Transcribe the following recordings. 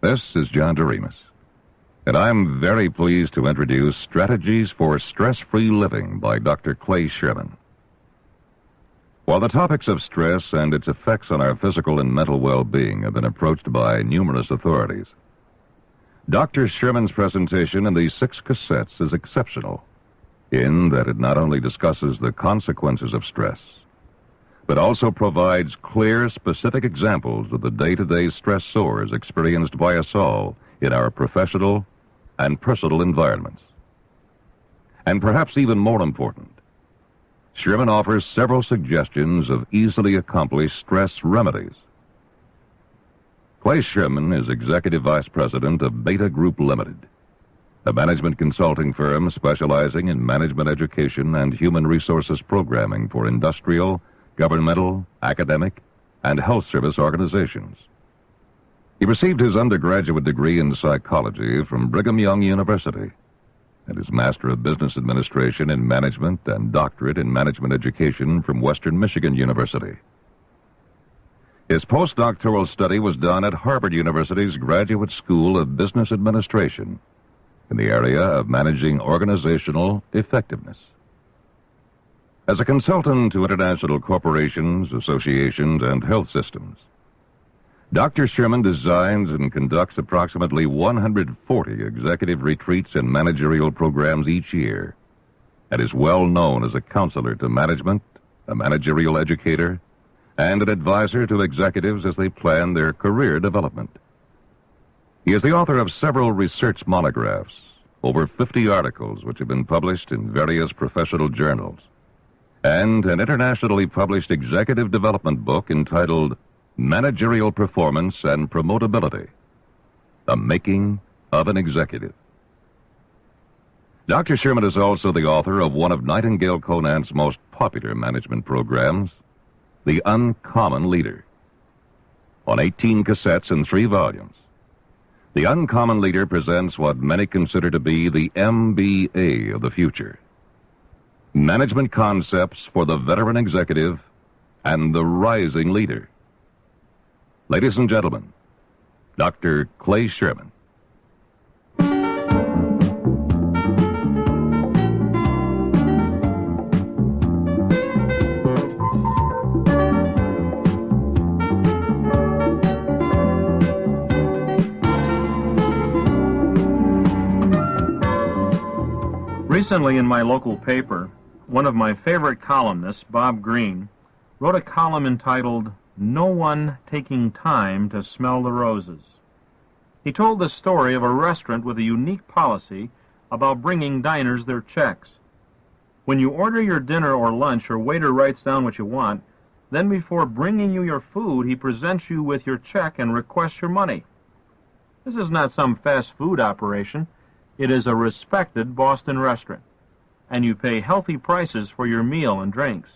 This is John Doremus, and I'm very pleased to introduce Strategies for Stress-Free Living by Dr. Clay Sherman. While the topics of stress and its effects on our physical and mental well-being have been approached by numerous authorities, Dr. Sherman's presentation in these 6 cassettes is exceptional in that it not only discusses the consequences of stress, but also provides clear, specific examples of the day-to-day stressors experienced by us all in our professional and personal environments. And perhaps even more important, Sherman offers several suggestions of easily accomplished stress remedies. Clay Sherman is Executive Vice President of Beta Group Limited, a management consulting firm specializing in management education and human resources programming for industrial, governmental, academic, and health service organizations. He received his undergraduate degree in psychology from Brigham Young University and his Master of Business Administration in Management and Doctorate in Management Education from Western Michigan University. His postdoctoral study was done at Harvard University's Graduate School of Business Administration in the area of managing organizational effectiveness. As a consultant to international corporations, associations, and health systems, Dr. Sherman designs and conducts approximately 140 executive retreats and managerial programs each year, and is well known as a counselor to management, a managerial educator, and an advisor to executives as they plan their career development. He is the author of several research monographs, over 50 articles which have been published in various professional journals, and an internationally published executive development book entitled Managerial Performance and Promotability, The Making of an Executive. Dr. Sherman is also the author of one of Nightingale Conant's most popular management programs, The Uncommon Leader. On 18 cassettes and 3 volumes, The Uncommon Leader presents what many consider to be the MBA of the future: management concepts for the veteran executive and the rising leader. Ladies and gentlemen, Dr. Clay Sherman. Recently in my local paper, one of my favorite columnists, Bob Greene, wrote a column entitled "No One Taking Time to Smell the Roses." He told the story of a restaurant with a unique policy about bringing diners their checks. When you order your dinner or lunch, your waiter writes down what you want. Then before bringing you your food, he presents you with your check and requests your money. This is not some fast food operation. It is a respected Boston restaurant, and you pay healthy prices for your meal and drinks.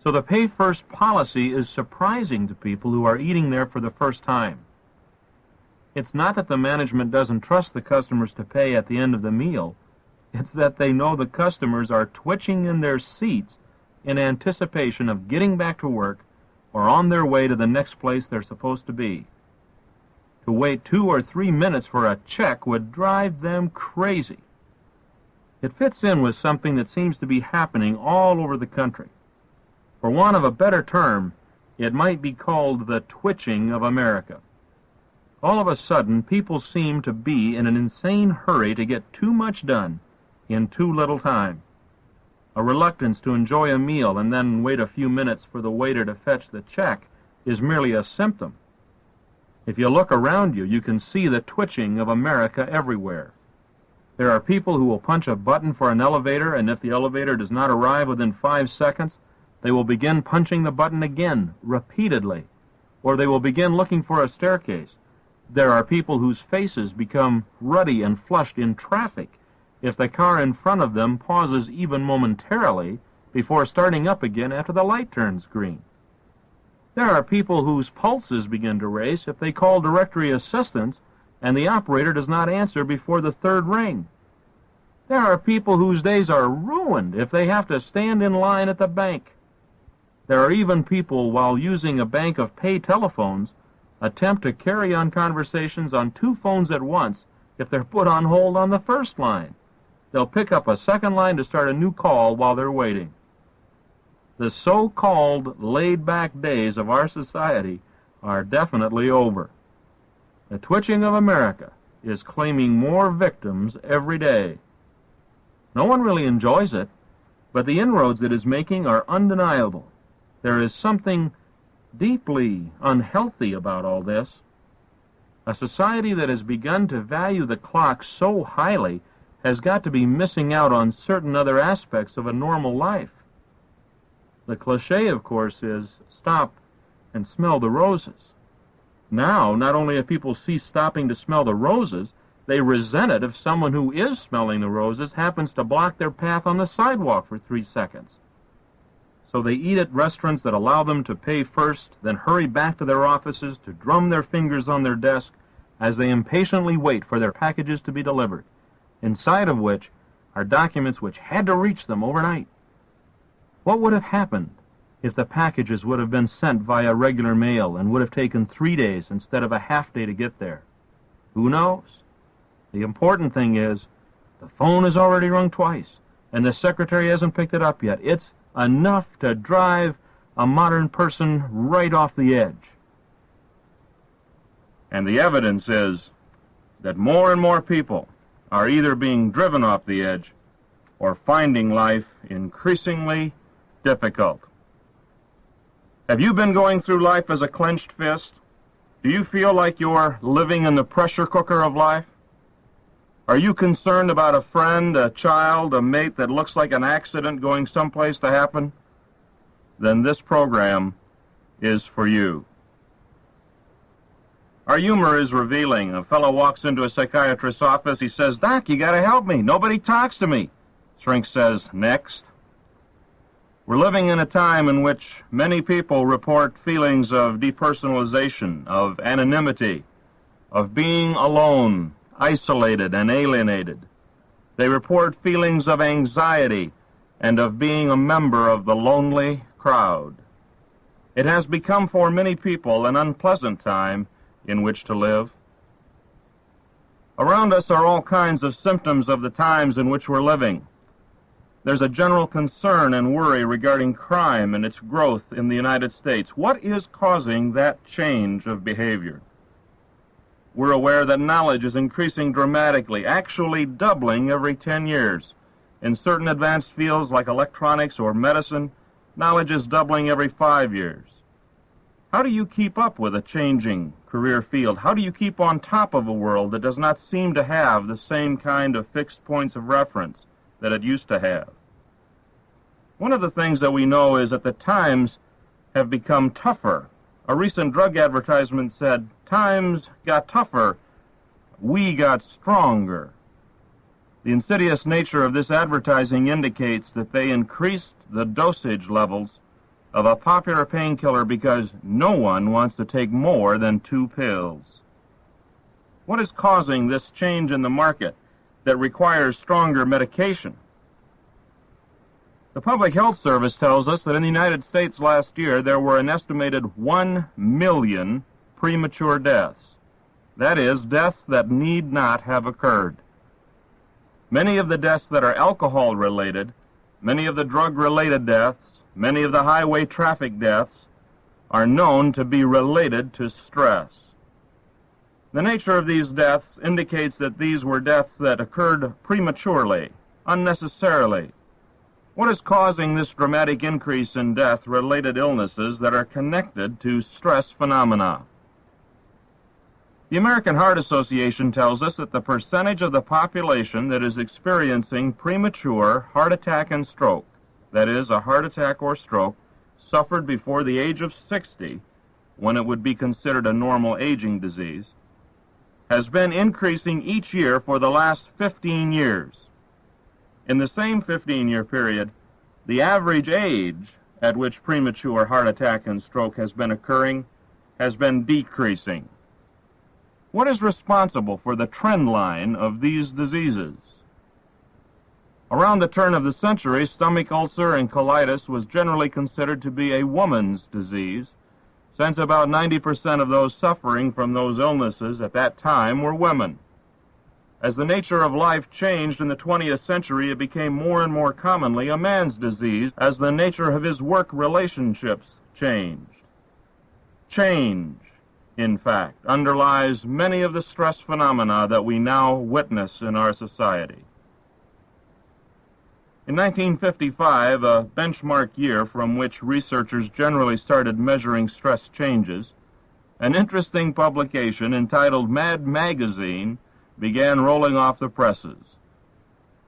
So the pay-first policy is surprising to people who are eating there for the first time. It's not that the management doesn't trust the customers to pay at the end of the meal. It's that they know the customers are twitching in their seats in anticipation of getting back to work or on their way to the next place they're supposed to be. To wait 2 or 3 minutes for a check would drive them crazy. It fits in with something that seems to be happening all over the country. For want of a better term, it might be called the twitching of America. All of a sudden, people seem to be in an insane hurry to get too much done in too little time. A reluctance to enjoy a meal and then wait a few minutes for the waiter to fetch the check is merely a symptom. If you look around you, you can see the twitching of America everywhere. There are people who will punch a button for an elevator, and if the elevator does not arrive within 5 seconds, they will begin punching the button again, repeatedly, or they will begin looking for a staircase. There are people whose faces become ruddy and flushed in traffic if the car in front of them pauses even momentarily before starting up again after the light turns green. There are people whose pulses begin to race if they call directory assistance and the operator does not answer before the 3rd ring. There are people whose days are ruined if they have to stand in line at the bank. There are even people, while using a bank of pay telephones, attempt to carry on conversations on two phones at once if they're put on hold on the first line. They'll pick up a second line to start a new call while they're waiting. The so-called laid-back days of our society are definitely over. The twitching of America is claiming more victims every day. No one really enjoys it, but the inroads it is making are undeniable. There is something deeply unhealthy about all this. A society that has begun to value the clock so highly has got to be missing out on certain other aspects of a normal life. The cliche, of course, is stop and smell the roses. Now, not only have people ceased stopping to smell the roses, they resent it if someone who is smelling the roses happens to block their path on the sidewalk for 3 seconds. So they eat at restaurants that allow them to pay first, then hurry back to their offices to drum their fingers on their desk as they impatiently wait for their packages to be delivered, inside of which are documents which had to reach them overnight. What would have happened if the packages would have been sent via regular mail and would have taken 3 days instead of a half day to get there? Who knows? The important thing is the phone has already rung twice, and the secretary hasn't picked it up yet. It's enough to drive a modern person right off the edge. And the evidence is that more and more people are either being driven off the edge or finding life increasingly difficult. Have you been going through life as a clenched fist? Do you feel like you're living in the pressure cooker of life? Are you concerned about a friend, a child, a mate that looks like an accident going someplace to happen? Then this program is for you. Our humor is revealing. A fellow walks into a psychiatrist's office. He says, "Doc, you gotta help me. Nobody talks to me." Shrink says, "Next." We're living in a time in which many people report feelings of depersonalization, of anonymity, of being alone, isolated, and alienated. They report feelings of anxiety and of being a member of the lonely crowd. It has become for many people an unpleasant time in which to live. Around us are all kinds of symptoms of the times in which we're living. There's a general concern and worry regarding crime and its growth in the United States. What is causing that change of behavior? We're aware that knowledge is increasing dramatically, actually doubling every 10 years. In certain advanced fields like electronics or medicine, knowledge is doubling every 5 years. How do you keep up with a changing career field? How do you keep on top of a world that does not seem to have the same kind of fixed points of reference that it used to have? One of the things that we know is that the times have become tougher. A recent drug advertisement said, "Times got tougher, we got stronger." The insidious nature of this advertising indicates that they increased the dosage levels of a popular painkiller because no one wants to take more than 2 pills. What is causing this change in the market that requires stronger medication? The Public Health Service tells us that in the United States last year there were an estimated 1 million premature deaths. That is, deaths that need not have occurred. Many of the deaths that are alcohol-related, many of the drug-related deaths, many of the highway traffic deaths are known to be related to stress. The nature of these deaths indicates that these were deaths that occurred prematurely, unnecessarily. What is causing this dramatic increase in death-related illnesses that are connected to stress phenomena? The American Heart Association tells us that the percentage of the population that is experiencing premature heart attack and stroke, that is, a heart attack or stroke, suffered before the age of 60, when it would be considered a normal aging disease, has been increasing each year for the last 15 years. In the same 15-year period, the average age at which premature heart attack and stroke has been occurring has been decreasing. What is responsible for the trend line of these diseases? Around the turn of the century, stomach ulcer and colitis was generally considered to be a woman's disease, since about 90% of those suffering from those illnesses at that time were women. As the nature of life changed in the 20th century, it became more and more commonly a man's disease as the nature of his work relationships changed. Change, in fact, underlies many of the stress phenomena that we now witness in our society. In 1955, a benchmark year from which researchers generally started measuring stress changes, an interesting publication entitled Mad Magazine began rolling off the presses.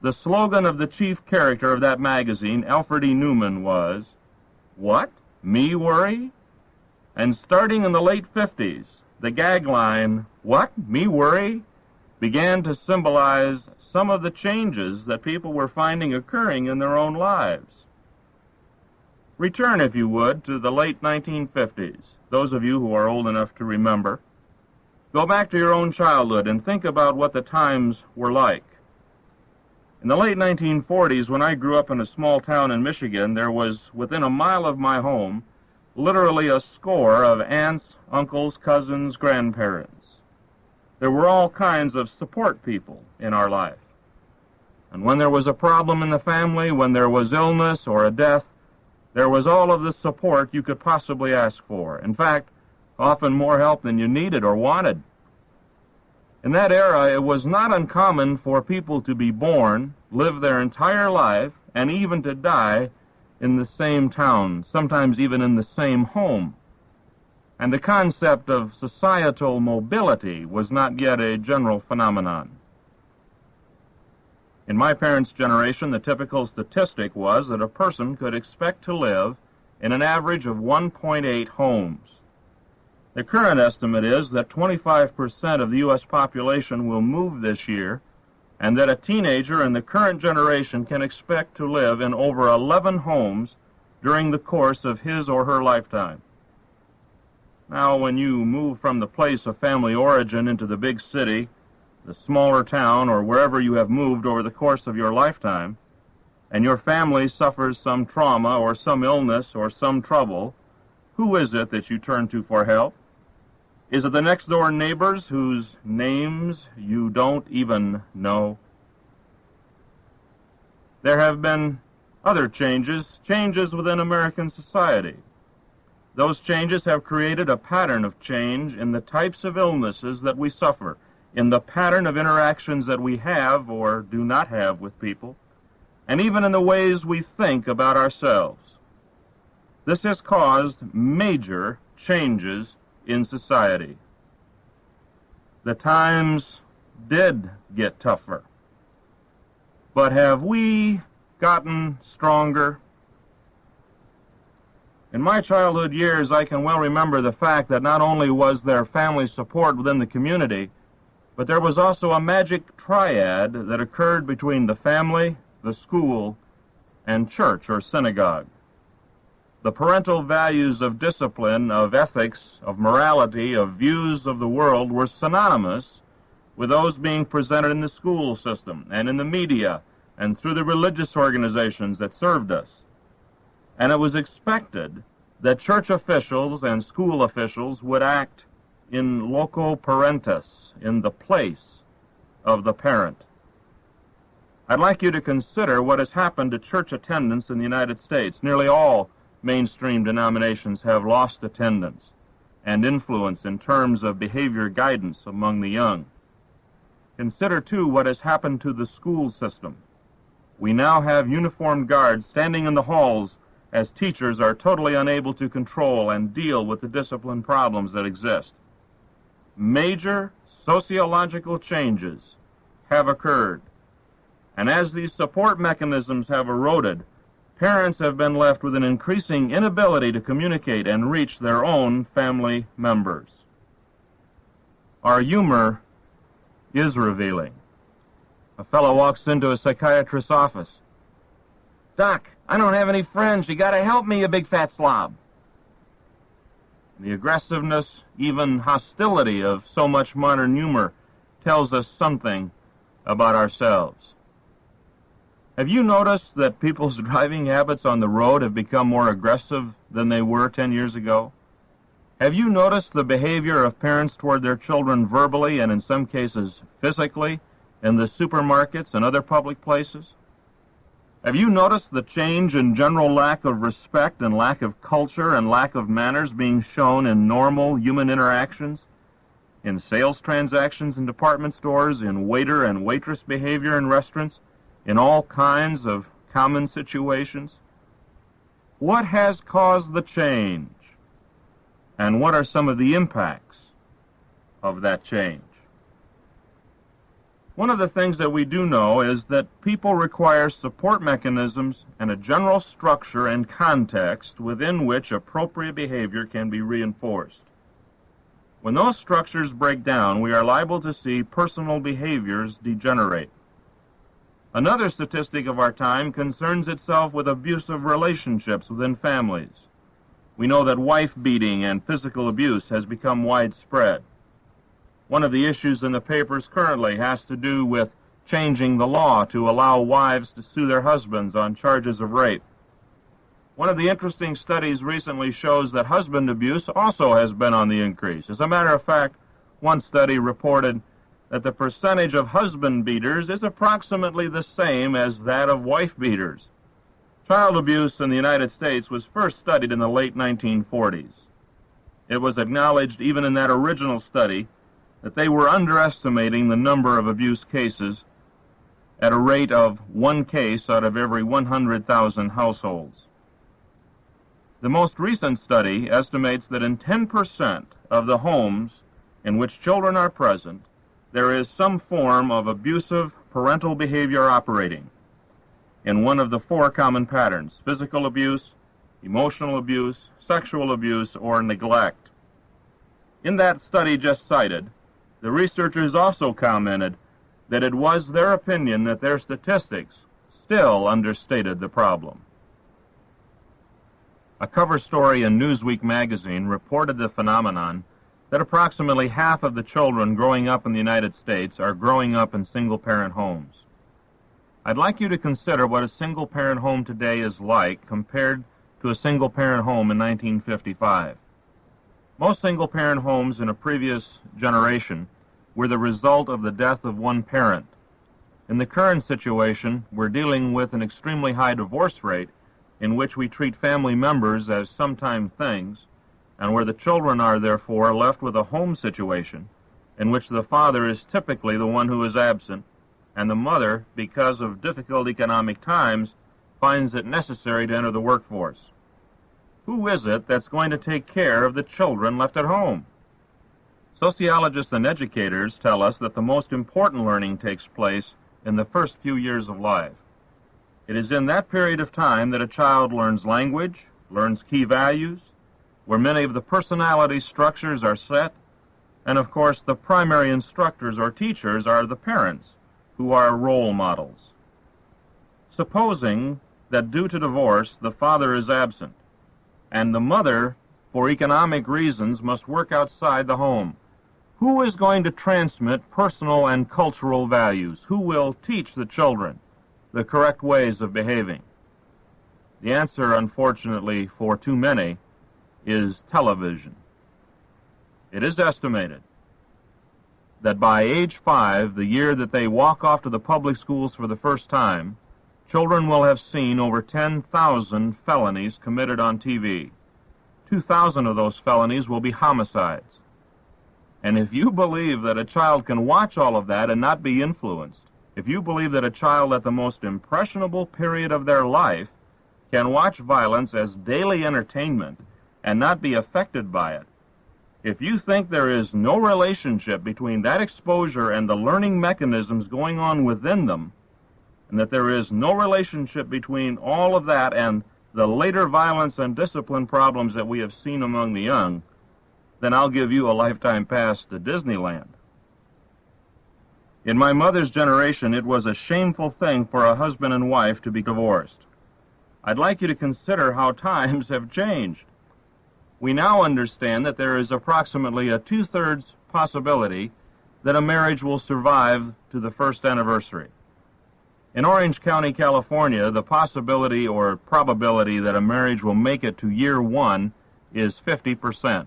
The slogan of the chief character of that magazine, Alfred E. Newman, was, "What? Me worry?" And starting in the late 50s, the gag line, "What? Me worry?" began to symbolize some of the changes that people were finding occurring in their own lives. Return, if you would, to the late 1950s, those of you who are old enough to remember. Go back to your own childhood and think about what the times were like. In the late 1940s, when I grew up in a small town in Michigan, there was, within a mile of my home, literally a score of aunts, uncles, cousins, grandparents. There were all kinds of support people in our life. And when there was a problem in the family, when there was illness or a death, there was all of the support you could possibly ask for. In fact, often more help than you needed or wanted. In that era, it was not uncommon for people to be born, live their entire life, and even to die in the same town, sometimes even in the same home. And the concept of societal mobility was not yet a general phenomenon. In my parents' generation, the typical statistic was that a person could expect to live in an average of 1.8 homes. The current estimate is that 25% of the U.S. population will move this year, and that a teenager in the current generation can expect to live in over 11 homes during the course of his or her lifetime. Now, when you move from the place of family origin into the big city, the smaller town, or wherever you have moved over the course of your lifetime, and your family suffers some trauma or some illness or some trouble, who is it that you turn to for help? Is it the next-door neighbors whose names you don't even know? There have been other changes within American society. Those changes have created a pattern of change in the types of illnesses that we suffer, in the pattern of interactions that we have or do not have with people, and even in the ways we think about ourselves. This has caused major changes in society. The times did get tougher, but have we gotten stronger? In my childhood years, I can well remember the fact that not only was there family support within the community, but there was also a magic triad that occurred between the family, the school, and church or synagogue. The parental values of discipline, of ethics, of morality, of views of the world were synonymous with those being presented in the school system and in the media and through the religious organizations that served us. And it was expected that church officials and school officials would act in loco parentis, in the place of the parent. I'd like you to consider what has happened to church attendance in the United States. Nearly all mainstream denominations have lost attendance and influence in terms of behavior guidance among the young. Consider, too, what has happened to the school system. We now have uniformed guards standing in the halls as teachers are totally unable to control and deal with the discipline problems that exist. Major sociological changes have occurred, and as these support mechanisms have eroded, parents have been left with an increasing inability to communicate and reach their own family members. Our humor is revealing. A fellow walks into a psychiatrist's office. "Doc, I don't have any friends. You gotta help me, you big fat slob." The aggressiveness, even hostility of so much modern humor tells us something about ourselves. Have you noticed that people's driving habits on the road have become more aggressive than they were 10 years ago? Have you noticed the behavior of parents toward their children verbally and in some cases physically in the supermarkets and other public places? Have you noticed the change in general lack of respect and lack of culture and lack of manners being shown in normal human interactions, in sales transactions in department stores, in waiter and waitress behavior in restaurants, in all kinds of common situations? What has caused the change? And what are some of the impacts of that change? One of the things that we do know is that people require support mechanisms and a general structure and context within which appropriate behavior can be reinforced. When those structures break down, we are liable to see personal behaviors degenerate. Another statistic of our time concerns itself with abusive relationships within families. We know that wife beating and physical abuse has become widespread. One of the issues in the papers currently has to do with changing the law to allow wives to sue their husbands on charges of rape. One of the interesting studies recently shows that husband abuse also has been on the increase. As a matter of fact, one study reported that the percentage of husband beaters is approximately the same as that of wife beaters. Child abuse in the United States was first studied in the late 1940s. It was acknowledged even in that original study that they were underestimating the number of abuse cases at a rate of 1 case out of every 100,000 households. The most recent study estimates that in 10% of the homes in which children are present, there is some form of abusive parental behavior operating in one of the 4 common patterns: physical abuse, emotional abuse, sexual abuse, or neglect. In that study just cited, the researchers also commented that it was their opinion that their statistics still understated the problem. A cover story in Newsweek magazine reported the phenomenon that approximately half of the children growing up in the United States are growing up in single-parent homes. I'd like you to consider what a single-parent home today is like compared to a single-parent home in 1955. Most single-parent homes in a previous generation were the result of the death of one parent. In the current situation, we're dealing with an extremely high divorce rate in which we treat family members as sometime things, and where the children are therefore left with a home situation in which the father is typically the one who is absent, and the mother, because of difficult economic times, finds it necessary to enter the workforce. Who is it that's going to take care of the children left at home? Sociologists and educators tell us that the most important learning takes place in the first few years of life. It is in that period of time that a child learns language, learns key values, where many of the personality structures are set, and of course the primary instructors or teachers are the parents, who are role models. Supposing that due to divorce the father is absent, and the mother, for economic reasons, must work outside the home, who is going to transmit personal and cultural values? Who will teach the children the correct ways of behaving? The answer, unfortunately, for too many, is television. It is estimated that by age 5, the year that they walk off to the public schools for the first time, children will have seen over 10,000 felonies committed on TV. 2,000 of those felonies will be homicides. And if you believe that a child can watch all of that and not be influenced, if you believe that a child at the most impressionable period of their life can watch violence as daily entertainment and not be affected by it, if you think there is no relationship between that exposure and the learning mechanisms going on within them, and that there is no relationship between all of that and the later violence and discipline problems that we have seen among the young, then I'll give you a lifetime pass to Disneyland. In my mother's generation, it was a shameful thing for a husband and wife to be divorced. I'd like you to consider how times have changed. We now understand that there is approximately a 2/3 possibility that a marriage will survive to the first anniversary. In Orange County, California, the possibility or probability that a marriage will make it to year 1 is 50%.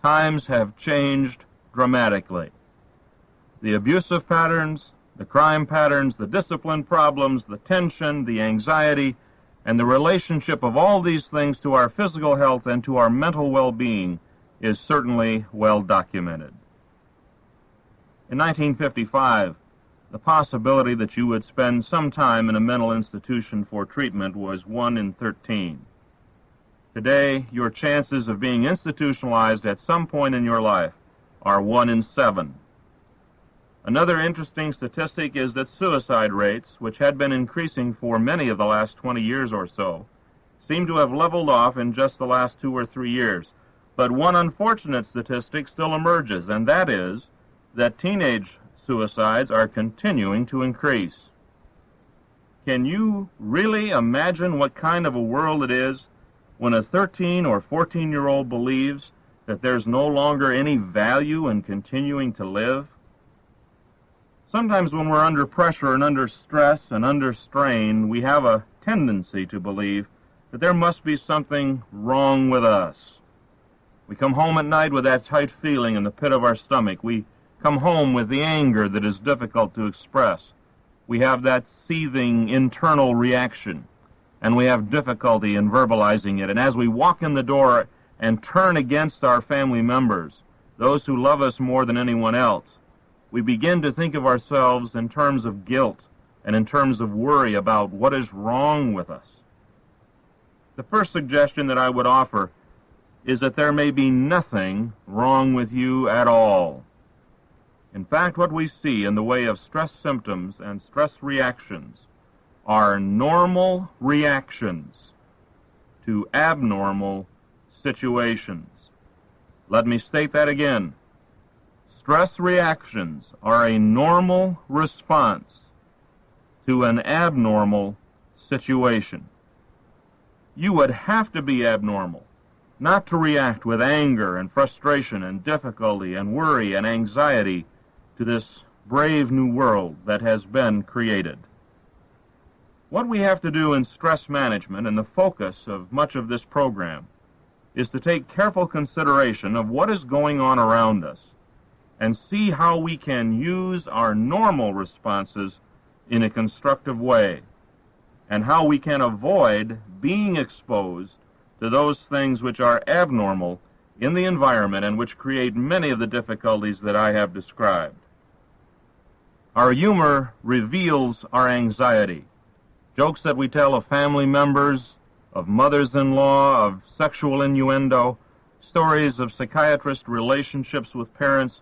Times have changed dramatically. The abusive patterns, the crime patterns, the discipline problems, the tension, the anxiety, and the relationship of all these things to our physical health and to our mental well-being is certainly well documented. In 1955, the possibility that you would spend some time in a mental institution for treatment was 1 in 13. Today, your chances of being institutionalized at some point in your life are 1 in 7. Another interesting statistic is that suicide rates, which had been increasing for many of the last 20 years or so, seem to have leveled off in just the last 2 or 3 years. But one unfortunate statistic still emerges, and that is that teenage suicides are continuing to increase. Can you really imagine what kind of a world it is when a 13 or 14-year-old believes that there's no longer any value in continuing to live? Sometimes when we're under pressure and under stress and under strain, we have a tendency to believe that there must be something wrong with us. We come home at night with that tight feeling in the pit of our stomach. We come home with the anger that is difficult to express. We have that seething internal reaction, and we have difficulty in verbalizing it. And as we walk in the door and turn against our family members, those who love us more than anyone else, we begin to think of ourselves in terms of guilt and in terms of worry about what is wrong with us. The first suggestion that I would offer is that there may be nothing wrong with you at all. In fact, what we see in the way of stress symptoms and stress reactions are normal reactions to abnormal situations. Let me state that again. Stress reactions are a normal response to an abnormal situation. You would have to be abnormal not to react with anger and frustration and difficulty and worry and anxiety to this brave new world that has been created. What we have to do in stress management, and the focus of much of this program, is to take careful consideration of what is going on around us and see how we can use our normal responses in a constructive way, and how we can avoid being exposed to those things which are abnormal in the environment and which create many of the difficulties that I have described. Our humor reveals our anxiety. Jokes that we tell of family members, of mothers-in-law, of sexual innuendo, stories of psychiatrist relationships with parents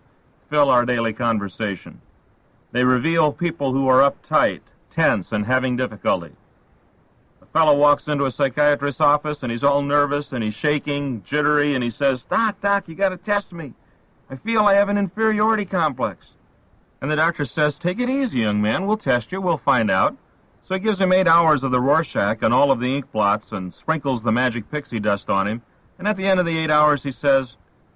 fill our daily conversation. They reveal people who are uptight, tense, and having difficulty. A fellow walks into a psychiatrist's office, and he's all nervous, and he's shaking, jittery, and he says, Doc, you got to test me. I feel I have an inferiority complex. And the doctor says, take it easy, young man. We'll test you. We'll find out. So he gives him 8 hours of the Rorschach and all of the ink blots and sprinkles the magic pixie dust on him. And at the end of the 8 hours, he says,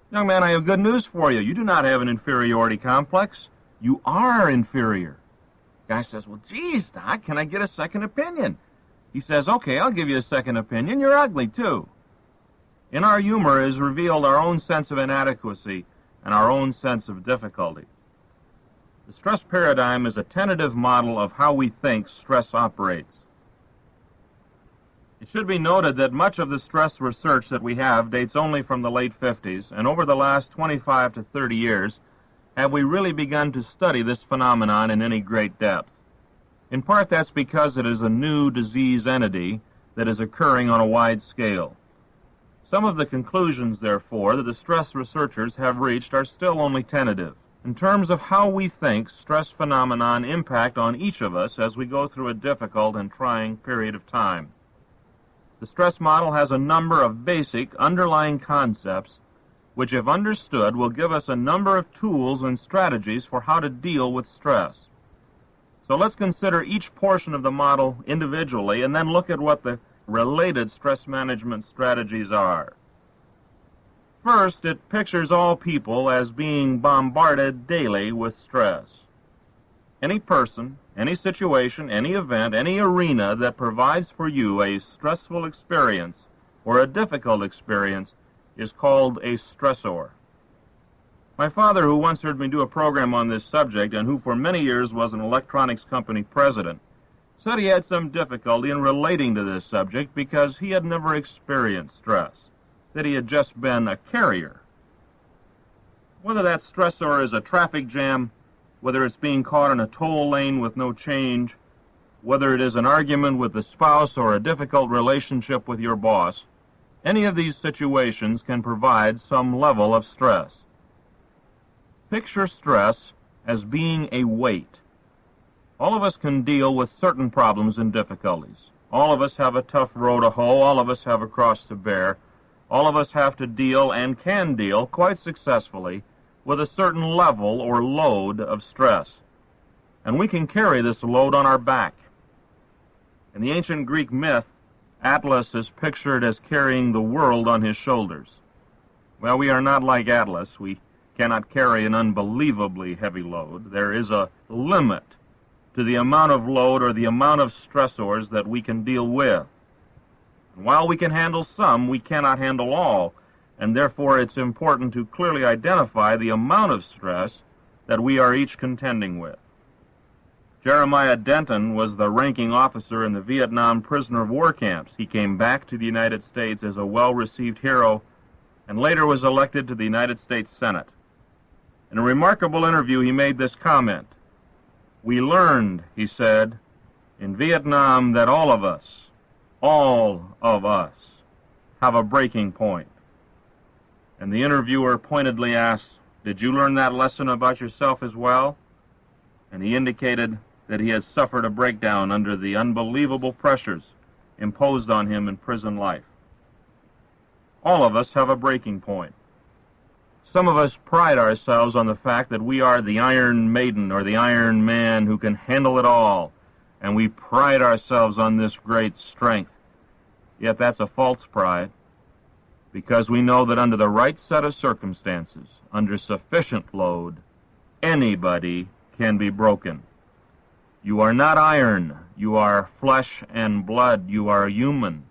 young man, I have good news for you. You do not have an inferiority complex. You are inferior. The guy says, well, geez, Doc, can I get a second opinion? He says, okay, I'll give you a second opinion. You're ugly, too. In our humor is revealed our own sense of inadequacy and our own sense of difficulty. The stress paradigm is a tentative model of how we think stress operates. It should be noted that much of the stress research that we have dates only from the late 50s, and over the last 25 to 30 years have we really begun to study this phenomenon in any great depth. In part, that's because it is a new disease entity that is occurring on a wide scale. Some of the conclusions, therefore, that the stress researchers have reached are still only tentative in terms of how we think stress phenomenon impact on each of us as we go through a difficult and trying period of time. The stress model has a number of basic underlying concepts which, if understood, will give us a number of tools and strategies for how to deal with stress. So let's consider each portion of the model individually and then look at what the related stress management strategies are. First, it pictures all people as being bombarded daily with stress. Any person, any situation, any event, any arena that provides for you a stressful experience or a difficult experience is called a stressor. My father, who once heard me do a program on this subject and who for many years was an electronics company president, said he had some difficulty in relating to this subject because he had never experienced stress, that he had just been a carrier. Whether that stressor is a traffic jam, whether it's being caught in a toll lane with no change, whether it is an argument with the spouse or a difficult relationship with your boss, any of these situations can provide some level of stress. Picture stress as being a weight. All of us can deal with certain problems and difficulties. All of us have a tough row to hoe. All of us have a cross to bear. All of us have to deal and can deal quite successfully with a certain level or load of stress. And we can carry this load on our back. In the ancient Greek myth, Atlas is pictured as carrying the world on his shoulders. Well, we are not like Atlas. We cannot carry an unbelievably heavy load. There is a limit to the amount of load or the amount of stressors that we can deal with. And while we can handle some, we cannot handle all, and therefore it's important to clearly identify the amount of stress that we are each contending with. Jeremiah Denton was the ranking officer in the Vietnam prisoner of war camps. He came back to the United States as a well-received hero and later was elected to the United States Senate. In a remarkable interview, he made this comment. "We learned," he said, "in Vietnam that all of us, have a breaking point." And the interviewer pointedly asked, "Did you learn that lesson about yourself as well?" And he indicated that he had suffered a breakdown under the unbelievable pressures imposed on him in prison life. All of us have a breaking point. Some of us pride ourselves on the fact that we are the Iron Maiden or the Iron Man who can handle it all, and we pride ourselves on this great strength. Yet that's a false pride, because we know that under the right set of circumstances, under sufficient load, anybody can be broken. You are not iron. You are flesh and blood. You are human.